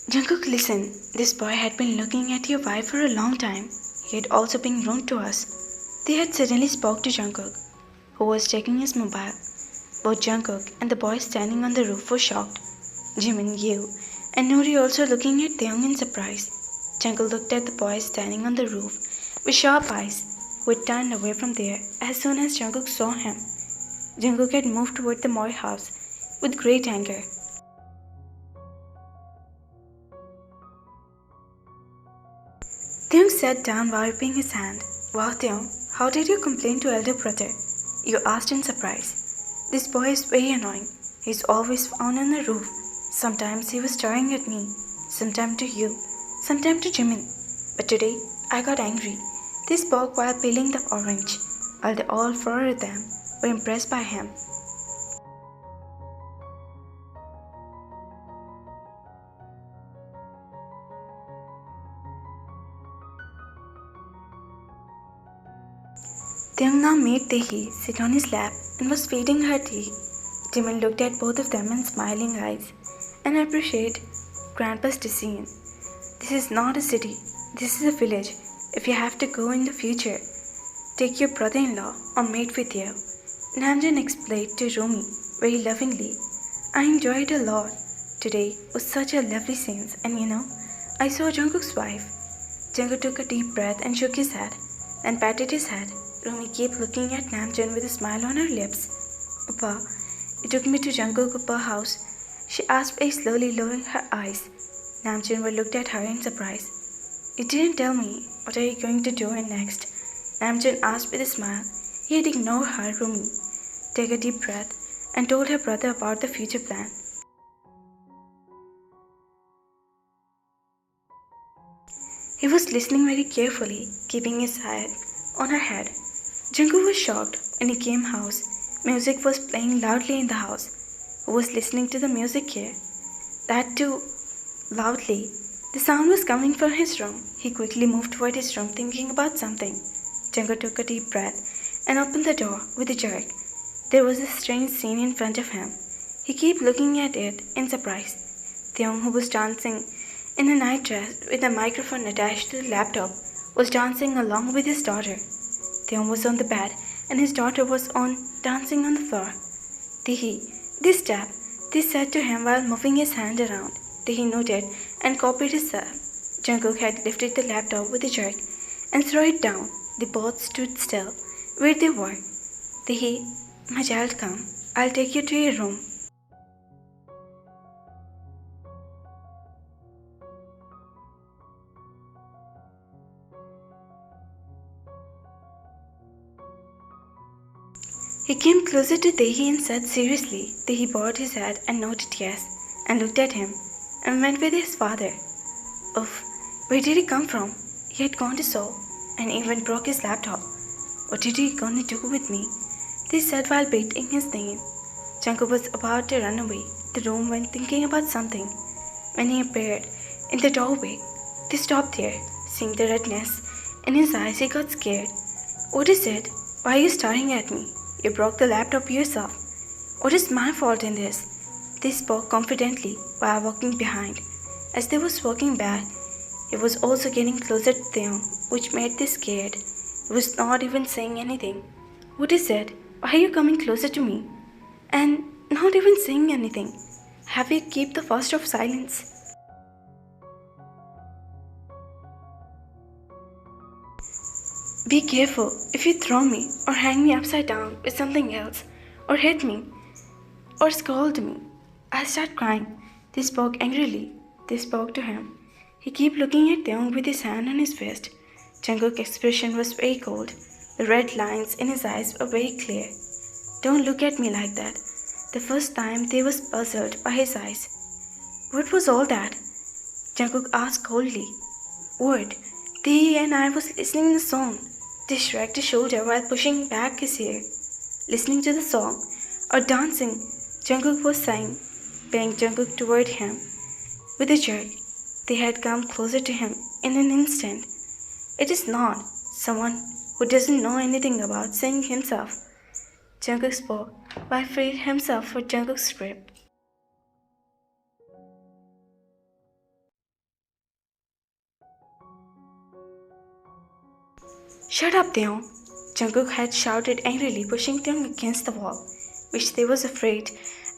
Jungkook, listen. This boy had been looking at your wife for a long time. He had also been rude to us. They had suddenly spoke to Jungkook, who was checking his mobile. Both Jungkook and the boy standing on the roof were shocked. Jimin, Yoo, and Nuri also looking at Taehyung in surprise. Jungkook looked at the boy standing on the roof with sharp eyes, who had turned away from there as soon as Jungkook saw him. Jungkook had moved toward the Moy house with great anger. Taehyung sat down wiping his hand. Wow, Taehyung, how did you complain to elder brother? You asked in surprise. This boy is very annoying. He's always found on the roof. Sometimes he was staring at me, sometimes to you, sometimes to Jimin. But today, I got angry. They spoke while peeling the orange, while all four of them were impressed by him. Taehyung now made Taehy sit on his lap and was feeding her tea. Jimin looked at both of them in smiling eyes and appreciated Grandpa's decision. This is not a city, this is a village. If you have to go in the future, take your brother-in-law or mate with you. Namjoon explained to Rumi very lovingly. I enjoyed a lot. Today was such a lovely scene, and I saw Jungkook's wife. Jungkook took a deep breath and shook his head and patted his head. Rumi kept looking at Namjoon with a smile on her lips. Appa, you took me to Jungkook Appa's house, she asked very slowly, lowering her eyes. Namjoon looked at her in surprise. You didn't tell me. What are you going to do next? Namjoon asked with a smile. He had ignored her. Rumi took a deep breath and told her brother about the future plan. He was listening very carefully, keeping his head on her head. Jungkook was shocked when he came house. Music was playing loudly in the house. Who was listening to the music here? That too loudly. The sound was coming from his room. He quickly moved toward his room thinking about something. Jungkook took a deep breath and opened the door with a jerk. There was a strange scene in front of him. He kept looking at it in surprise. Taehyung, who was dancing in a night dress with a microphone attached to the laptop, was dancing along with his daughter. Taehyung was on the bed and his daughter was dancing on the floor. Taehy, this step, they said to him while moving his hand around. Taehy noted and copied his step. Jungkook had lifted the laptop with a jerk and threw it down. They both stood still where they were. Taehy, my child, come. I'll take you to your room. He came closer to Taehy and said seriously. Taehy bowed his head and nodded yes, and looked at him, and went with his father. Oof, where did he come from? He had gone to Seoul, and even broke his laptop. What did he gonna do with me? They said while beating his name. Jungkook was about to run away the room when thinking about something. When he appeared in the doorway, they stopped there. Seeing the redness in his eyes, he got scared. What is it? Why are you staring at me? You broke the laptop yourself. What is my fault in this? They spoke confidently while walking behind. As they was walking back, he was also getting closer to them, which made them scared. He was not even saying anything. What is it? Why are you coming closer to me? And not even saying anything. Have you kept the first of silence? Be careful. If you throw me or hang me upside down with something else, or hit me, or scold me, I'll start crying. They spoke angrily. They spoke to him. He kept looking at Taehyung with his hand on his fist. Jungkook's expression was very cold. The red lines in his eyes were very clear. Don't look at me like that. The first time they was puzzled by his eyes. What was all that? Jungkook asked coldly. What? They and I was listening to the song. They shrugged his shoulder while pushing back his hair. Listening to the song or dancing, Jungkook was saying, pulling Jungkook toward him. With a jerk, they had come closer to him in an instant. It is not someone who doesn't know anything about singing himself. Jungkook spoke while freed himself for Jungkook's grip. Shut up, Taehyung! Jungkook had shouted angrily, pushing Taehyung against the wall, which they was afraid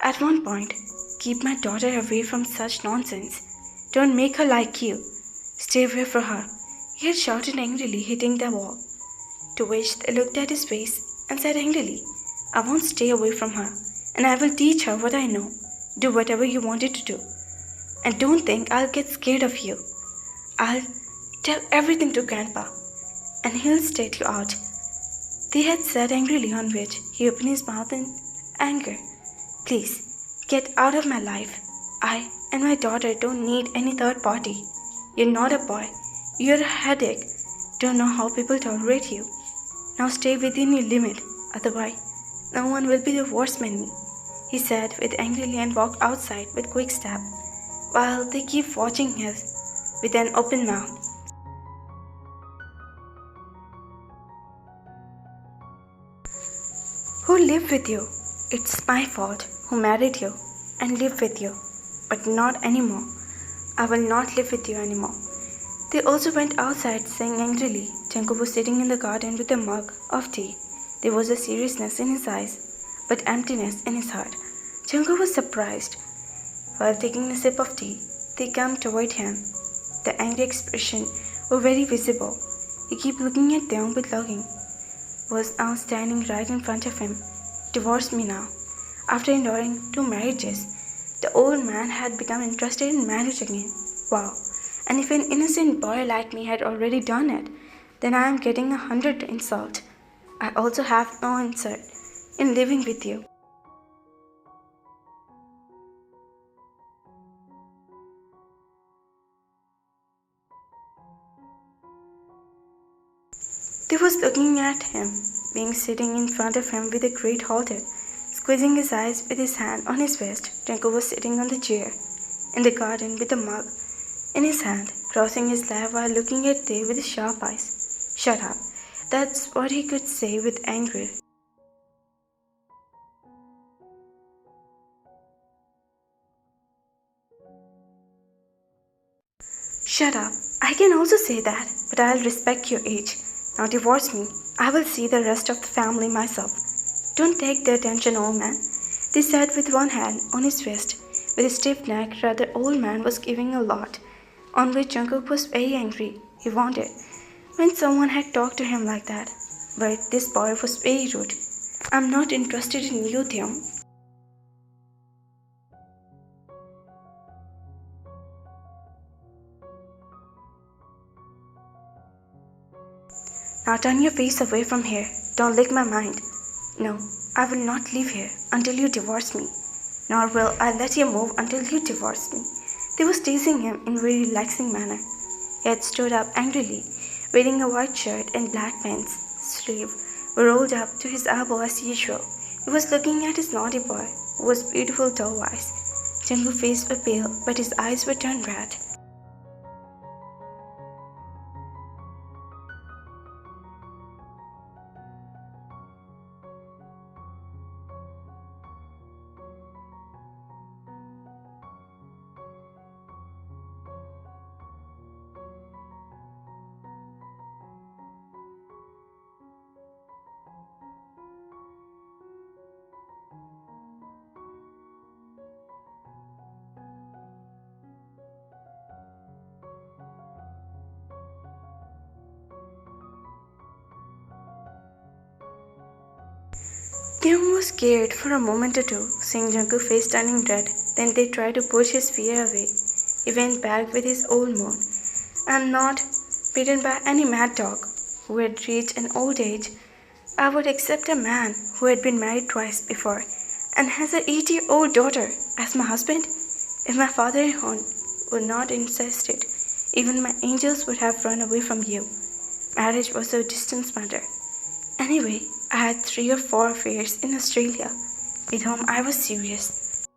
at one point. Keep my daughter away from such nonsense. Don't make her like you. Stay away from her. He had shouted angrily, hitting the wall. To which they looked at his face and said angrily, I won't stay away from her, and I will teach her what I know. Do whatever you wanted to do. And don't think I'll get scared of you. I'll tell everything to Grandpa, and he'll state you out. They had said angrily, on which he opened his mouth in anger. Please, get out of my life. I and my daughter don't need any third party. You're not a boy. You're a headache. Don't know how people tolerate you. Now stay within your limit, otherwise no one will be the worse than me, he said with angrily and walked outside with quick step, while they keep watching him with an open mouth. Who lived with you? It's my fault who married you and lived with you, but not anymore. I will not live with you anymore. They also went outside saying angrily. Jungkook was sitting in the garden with a mug of tea. There was a seriousness in his eyes, but emptiness in his heart. Jungkook was surprised. While taking a sip of tea, they came toward him. The angry expression was very visible. He kept looking at them with longing. Was now standing right in front of him. Divorce me now. After enduring 2 marriages, the old man had become interested in marriage again. Wow. And if an innocent boy like me had already done it, then I am getting 100 insult. I also have no insult in living with you. They was looking at him, being sitting in front of him with a great halter, squeezing his eyes with his hand on his vest. Jungkook was sitting on the chair in the garden with a mug in his hand, crossing his lap while looking at Tae with his sharp eyes. Shut up. That's what he could say with anger. Shut up. I can also say that, but I'll respect your age. Now divorce me. I will see the rest of the family myself. Don't take the attention, old man. They sat with one hand on his wrist. With a stiff neck, rather old man was giving a lot, on which Jungkook was very angry. He wanted when someone had talked to him like that. But this boy was very rude. I'm not interested in you, Taehyung. Now turn your face away from here. Don't lick my mind. No, I will not leave here until you divorce me. Nor will I let you move until you divorce me. They was teasing him in a very relaxing manner. He had stood up angrily, wearing a white shirt and black pants. Sleeve were rolled up to his elbow as usual. He was looking at his naughty boy, who was beautiful doe eyes. Jungkook's face was pale, but his eyes were turned red. Taehyung was scared for a moment or two, seeing Jungkook's face turning red. Then they tried to push his fear away. He went back with his old mood. I'm not beaten by any mad dog who had reached an old age. I would accept a man who had been married twice before and has a 8-year-old daughter as my husband. If my father and home were not insisted, even my angels would have run away from you. Marriage was a distance matter. Anyway, I had 3 or 4 affairs in Australia with whom I was serious.